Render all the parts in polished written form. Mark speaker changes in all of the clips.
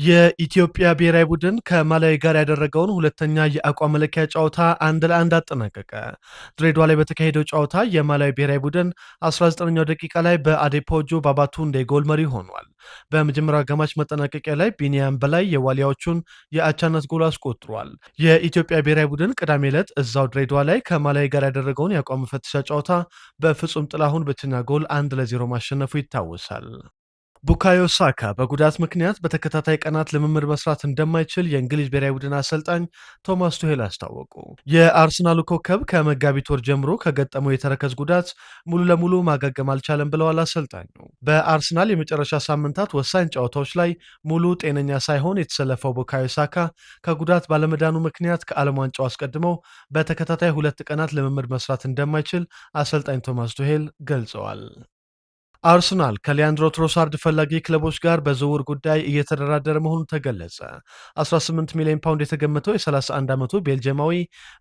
Speaker 1: የኢትዮጵያ ብሔራዊ ቡድን ከማላዊ ጋር ያደረገውን ሁለተኛ የአቋም መለኪያ ጨዋታ 1-1 አጠናቀቀ። ድሬዳዋ ላይ በተካሄደው ጨዋታ የማላዊ ብሔራዊ ቡድን 19ኛው ደቂቃ ላይ በአዴፖጆ ባባቱንዴ ጎል መሪ ሆኗል። በመጀመሪያው አጋማሽ መጠናቀቂያ ላይ ቢኒያም በላይ የዋሊያዎቹን የአቻነት ጎል አስቆጥሯል። የኢትዮጵያ ብሔራዊ ቡድን ቅዳሜ ዕለት እዛው ድሬዳዋ ላይ ከማላዊ ጋር ያደረገውን የአቋም መፈተሻ ጨዋታ በፍጹም ጥላሁን ብቸኛ ጎል 1-0 ማሸነፉ ይታወሳል። ቡካዮ ሳካ በጉዳት ምክንያት በተከታታይ ቀናት ልምምድ መስራት እንደማይችል የእንግሊዝ ብሔራዊ ቡድን አሰልጣኝ ቶማስ ቱሄል አስታወቁ። የአርሰናሉ ኮከብ ከመጋቢት ወር ጀምሮ ከገጠመው የተረከዝ ጉዳት ሙሉ ለሙሉ ማገገም አልቻለም ብለዋል አሰልጣኙ። በአርሰናል የመጨረሻ ሳምንታት ወሳኝ ጨዋታዎች ላይ ሙሉ ጤነኛ ሳይሆን የተሰለፈው ቡካዮ ሳካ ከጉዳት ባለመዳኑ ምክንያት ከዓለም ዋንጫው አስቀድመው በተከታታይ 2 ቀናት ልምምድ መስራት እንደማይችል አሰልጣኝ ቶማስ ቱሄል ገልጸዋል። አርሰናል ከሊያንድሮ ትሮሳርድ ፈላጊ ክለቦች ጋር በዝውውር ጉዳይ እየተደራደረ መሆኑ ተገለጸ። 18 ሚሊዮን ፓውንድ የተገመተው የ31 ዓመቱ ቤልጅየማዊ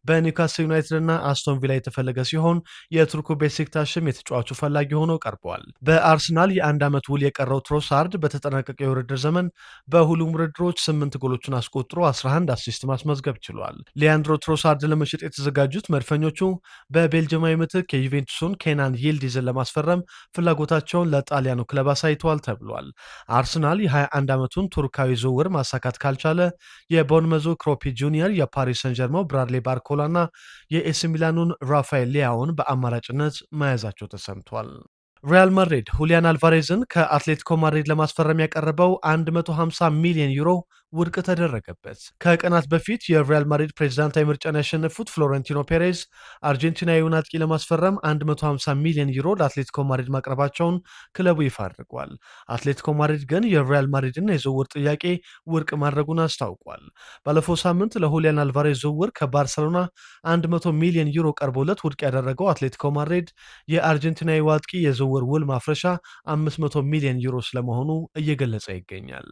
Speaker 1: በኒውካስል ዩናይትድ እና አስቶን ቪላ የተፈለገ ሲሆን የቱርኩ ቤሲክታሽም የተጫዋቹ ፈላጊ ሆኖ ቀርበዋል። በአርሰናል የአንድ ዓመት ውል የቀረው ትሮሳርድ በተጠናቀቀው የውድድር ዘመን በሁሉም ውድድሮች 8 ጎሎችን አስቆጥሮ 11 አሲስት ማስመዝገብ ችሏል። ሊያንድሮ ትሮሳርድ ለመሸጥ የተዘጋጁት መድፈኞቹ በቤልጅየማዊ ምትክ የዩቬንቱሱን ኬናን ይልዲዝን ለማስፈረም ፍላጎታቸው ቸውን ለጣሊያኑ ክለብ አሳይተዋል ተብሏል። አርሰናል የ21 ዓመቱን ቱርካዊ ዝውውር ማሳካት ካልቻለ የቦርንመዙ ክሮፒ ጁኒየር፣ የፓሪስ ሰን ጀርማው ብራድሌ ባርኮላ እና የኤሲ ሚላኑን ራፋኤል ሊያውን በአማራጭነት መያዛቸው ተሰምቷል። ሪያል ማድሪድ ሁሊያን አልቫሬዝን ከአትሌቲኮ ማድሪድ ለማስፈረም ያቀረበው 150 ሚሊዮን ዩሮ ውድቅ ተደረገበት። ከቀናት በፊት የሪያል ማድሪድ ፕሬዚዳንታዊ ምርጫን ያሸነፉት ፍሎረንቲኖ ፔሬዝ አርጀንቲናዊውን አጥቂ ለማስፈረም 150 ሚሊዮን ዩሮ ለአትሌቲኮ ማድሪድ ማቅረባቸውን ክለቡ ይፋ አድርጓል። አትሌቲኮ ማድሪድ ግን የሪያል ማድሪድን የዝውውር ጥያቄ ውድቅ ማድረጉን አስታውቋል። ባለፈው ሳምንት ለሁሊያን አልቫሬዝ ዝውውር ከባርሰሎና 100 ሚሊዮን ዩሮ ቀርቦለት ውድቅ ያደረገው አትሌቲኮ ማድሪድ የአርጀንቲናዊ አጥቂ የዝውውር ውል ማፍረሻ 500 ሚሊዮን ዩሮ ስለመሆኑ እየገለጸ ይገኛል።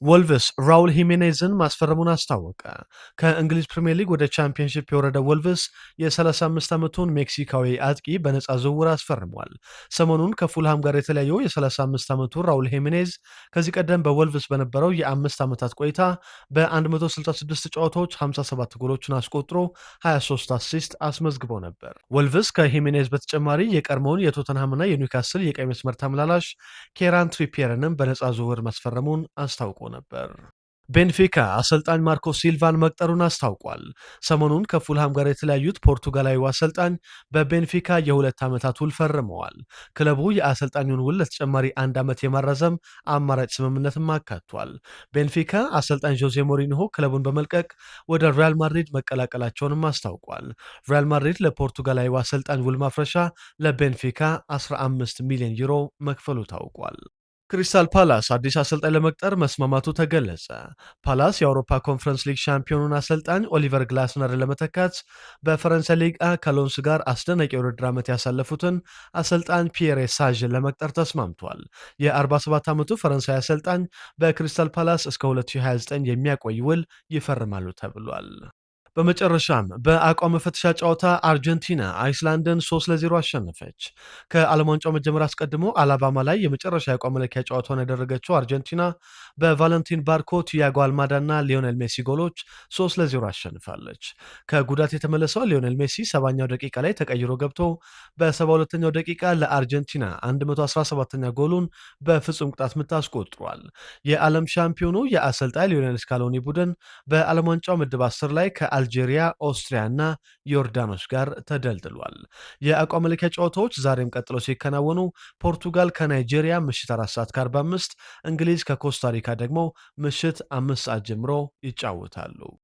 Speaker 1: ወልቭስ ራውል ሂሜኔዝን ማስፈረሙን አስታወቀ። ከእንግሊዝ ፕሪምየር ሊግ ወደ ቻምፒየንሺፕ የወረደ ወልቭስ የ35 ዓመቱን ሜክሲካዊ አጥቂ በነፃ ዝውውር አስፈርሟል። ሰሞኑን ከፉልሃም ጋር የተለያየው የ35 ዓመቱ ራውል ሂሜኔዝ ከዚህ ቀደም በወልቭስ በነበረው የ5 ዓመታት ቆይታ በ166 ጨዋታዎች 57 ጎሎችን አስቆጥሮ 23 አሲስት አስመዝግቦ ነበር። ወልቭስ ከሂሜኔዝ በተጨማሪ የቀድሞውን የቶተንሃምና የኒውካስል የቀይ መስመር ተመላላሽ ኬራን ትሪፒየርንም በነፃ ዝውውር ማስፈረሙን አስታውቆ ነበር። ቤንፊካ አሰልጣኝ ማርኮ ሲልቫን መቅጠሩን አስታውቋል። ሰሞኑን ከፉልሃም ጋር የተለያዩት ፖርቱጋላዊ አሰልጣኝ በቤንፊካ የ2 ዓመታት ውል ፈርመዋል። ክለቡ የአሰልጣኙን ውል ለተጨማሪ 1 ዓመት የማራዘም አማራጭ ስምምነትም አካቷል። ቤንፊካ አሰልጣኝ ጆዜ ሞሪኒሆ ክለቡን በመልቀቅ ወደ ሪያል ማድሪድ መቀላቀላቸውንም አስታውቋል። ሪያል ማድሪድ ለፖርቱጋላዊ አሰልጣኝ ውል ማፍረሻ ለቤንፊካ 15 ሚሊዮን ዩሮ መክፈሉ ታውቋል። ክሪስታል ፓላስ አዲስ አሰልጣኝ ለመቅጠር መስማማቱ ተገለጸ። ፓላስ የአውሮፓ ኮንፈረንስ ሊግ ሻምፒዮኑን አሰልጣኝ ኦሊቨር ግላስነርን ለመተካት በፈረንሳይ ሊግ ከሎንስ ጋር አስደናቂ የውድድር ዓመት ያሳለፉትን አሰልጣኝ ፒየሬ ሳዥን ለመቅጠር ተስማምቷል። የ47 ዓመቱ ፈረንሳይ አሰልጣኝ በክሪስታል ፓላስ እስከ 2029 የሚያቆይ ውል ይፈርማሉ ተብሏል። በመጨረሻም በአቋም መፈተሻ ጨዋታ አርጀንቲና አይስላንድን 3-0 አሸነፈች። ከዓለም ዋንጫው መጀመር አስቀድሞ አላባማ ላይ የመጨረሻ የአቋም መለኪያ ጨዋታውን ያደረገችው አርጀንቲና በቫለንቲን ባርኮ፣ ቲያጎ አልማዳ እና ሊዮኔል ሜሲ ጎሎች 3-0 አሸንፋለች። ከጉዳት የተመለሰው ሊዮኔል ሜሲ 70ኛው ደቂቃ ላይ ተቀይሮ ገብቶ በ72ኛው ደቂቃ ለአርጀንቲና 117ኛ ጎሉን በፍጹም ቅጣት ምት አስቆጥሯል። የዓለም ሻምፒዮኑ የአሰልጣኝ ሊዮኔል ስካሎኒ ቡድን በዓለም ዋንጫው ምድብ 10 ላይ አልጄሪያ፣ ኦስትሪያ እና ዮርዳኖስ ጋር ተደልድሏል። የአቋም መለኪያ ጨዋታዎች ዛሬም ቀጥለው ሲከናወኑ ፖርቱጋል ከናይጄሪያ ምሽት 4:45፣ እንግሊዝ ከኮስታሪካ ደግሞ ምሽት 5 ሰዓት ጀምሮ ይጫወታሉ።